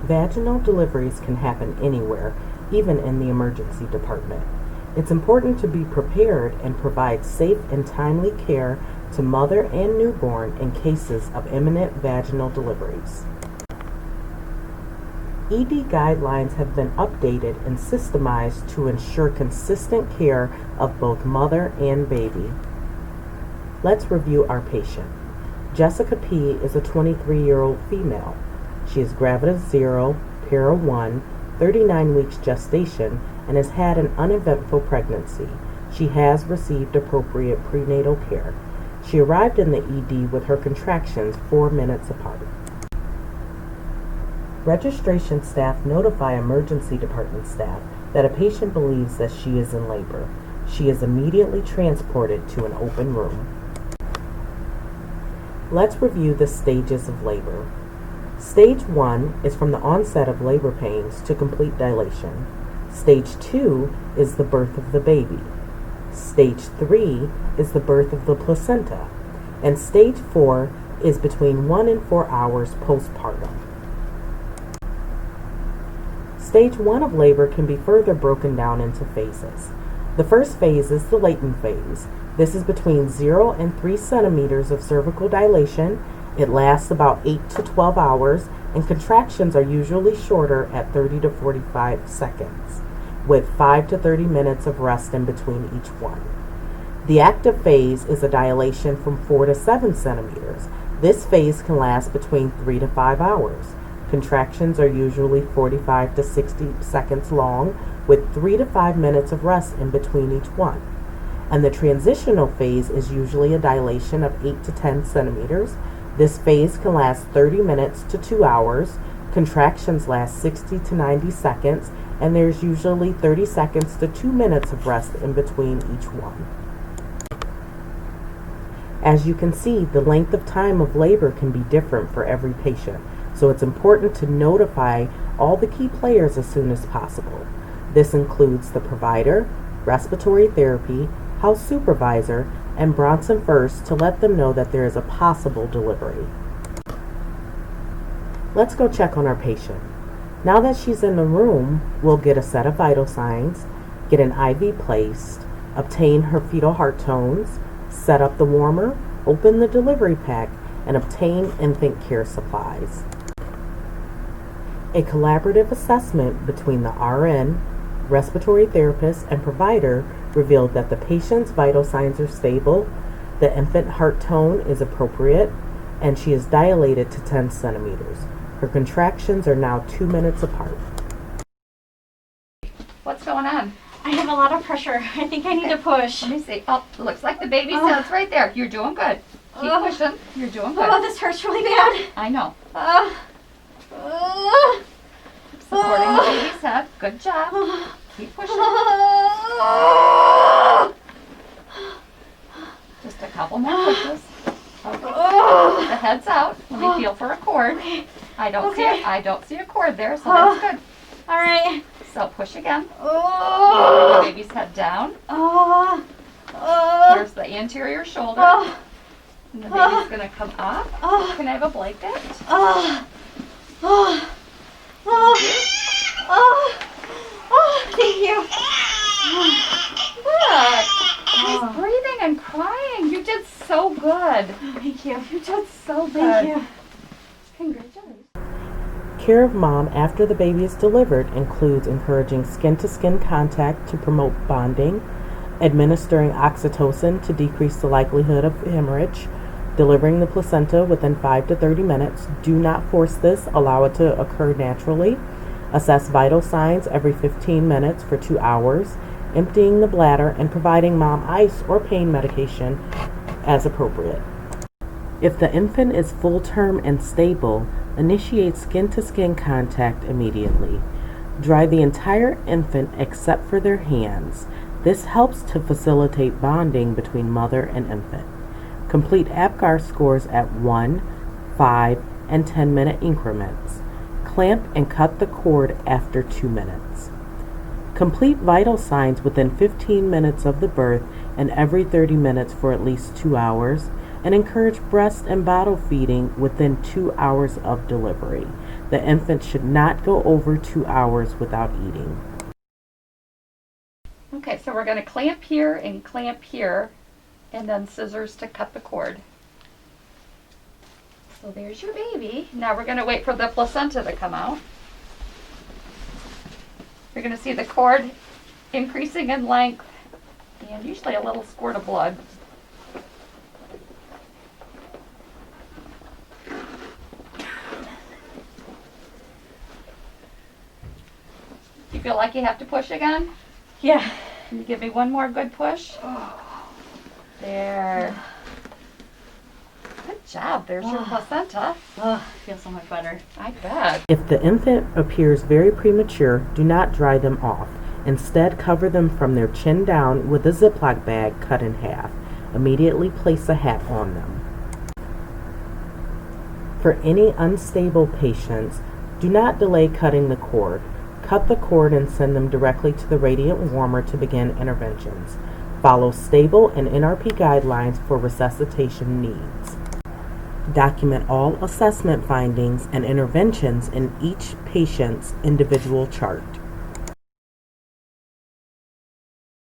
Vaginal deliveries can happen anywhere, even in the emergency department. It's important to be prepared and provide safe and timely care to mother and newborn in cases of imminent vaginal deliveries. ED guidelines have been updated and systemized to ensure consistent care of both mother and baby. Let's review our patient. Jessica P. is a 23-year-old female. She is gravid 0, para 1, 39 weeks gestation, and has had an uneventful pregnancy. She has received appropriate prenatal care. She arrived in the ED with her contractions 4 minutes apart. Registration staff notify emergency department staff that a patient believes that she is in labor. She is immediately transported to an open room. Let's review the stages of labor. Stage 1 is from the onset of labor pains to complete dilation. Stage 2 is the birth of the baby. Stage 3 is the birth of the placenta. And Stage 4 is between 1 and 4 hours postpartum. Stage 1 of labor can be further broken down into phases. The first phase is the latent phase. This is between 0 and 3 centimeters of cervical dilation. It lasts about 8 to 12 hours, and contractions are usually shorter at 30 to 45 seconds, with 5 to 30 minutes of rest in between each one. The active phase is a dilation from 4 to 7 centimeters. This phase can last between 3 to 5 hours. Contractions are usually 45 to 60 seconds long, with 3 to 5 minutes of rest in between each one. And the transitional phase is usually a dilation of 8 to 10 centimeters. This phase can last 30 minutes to 2 hours. Contractions last 60 to 90 seconds, and there's usually 30 seconds to 2 minutes of rest in between each one. As you can see, the length of time of labor can be different for every patient, so it's important to notify all the key players as soon as possible. This includes the provider, respiratory therapy, house supervisor, and Bronson First to let them know that there is a possible delivery. Let's go check on our patient. Now that she's in the room, we'll get a set of vital signs, get an IV placed, obtain her fetal heart tones, set up the warmer, open the delivery pack, and obtain infant care supplies. A collaborative assessment between the RN, respiratory therapist, and provider revealed that the patient's vital signs are stable, the infant heart tone is appropriate, and she is dilated to 10 centimeters. Her contractions are now 2 minutes apart. What's going on? I have a lot of pressure. I think I need to push. Let me see. Oh, it looks like the baby's head's right there. You're doing good. Keep pushing. You're doing good. Oh, this hurts really bad. I know. Supporting the baby's head. Good job. Keep pushing. Just a couple more pushes. Okay. The head's out. Let me feel for a cord. I don't see a cord there, so that's good. All right. So push again. The baby's head down. There's the anterior shoulder. And the baby's gonna come up. Can I have a blanket? Thank you. Look, he's breathing and crying. You did so good. Thank you. You did so good. Thank you. Congratulations. Care of mom after the baby is delivered includes encouraging skin-to-skin contact to promote bonding, administering oxytocin to decrease the likelihood of hemorrhage, delivering the placenta within 5 to 30 minutes. Do not force this, allow it to occur naturally. Assess vital signs every 15 minutes for 2 hours, emptying the bladder and providing mom ice or pain medication as appropriate. If the infant is full term and stable, initiate skin-to-skin contact immediately. Dry the entire infant except for their hands. This helps to facilitate bonding between mother and infant. Complete APGAR scores at 1, 5, and 10-minute increments. Clamp and cut the cord after 2 minutes. Complete vital signs within 15 minutes of the birth and every 30 minutes for at least 2 hours. and encourage breast and bottle feeding within 2 hours of delivery. The infant should not go over 2 hours without eating. Okay, so we're going to clamp here, and then scissors to cut the cord. So there's your baby. Now we're going to wait for the placenta to come out. You're going to see the cord increasing in length and usually a little squirt of blood. Do you feel like you have to push again? Yeah. Can you give me one more good push? There. Good job. There's your placenta. Oh, I feel so much better. I bet. If the infant appears very premature, do not dry them off. Instead, cover them from their chin down with a Ziploc bag cut in half. Immediately place a hat on them. For any unstable patients, do not delay cutting the cord. Cut the cord and send them directly to the radiant warmer to begin interventions. Follow stable and NRP guidelines for resuscitation needs. Document all assessment findings and interventions in each patient's individual chart.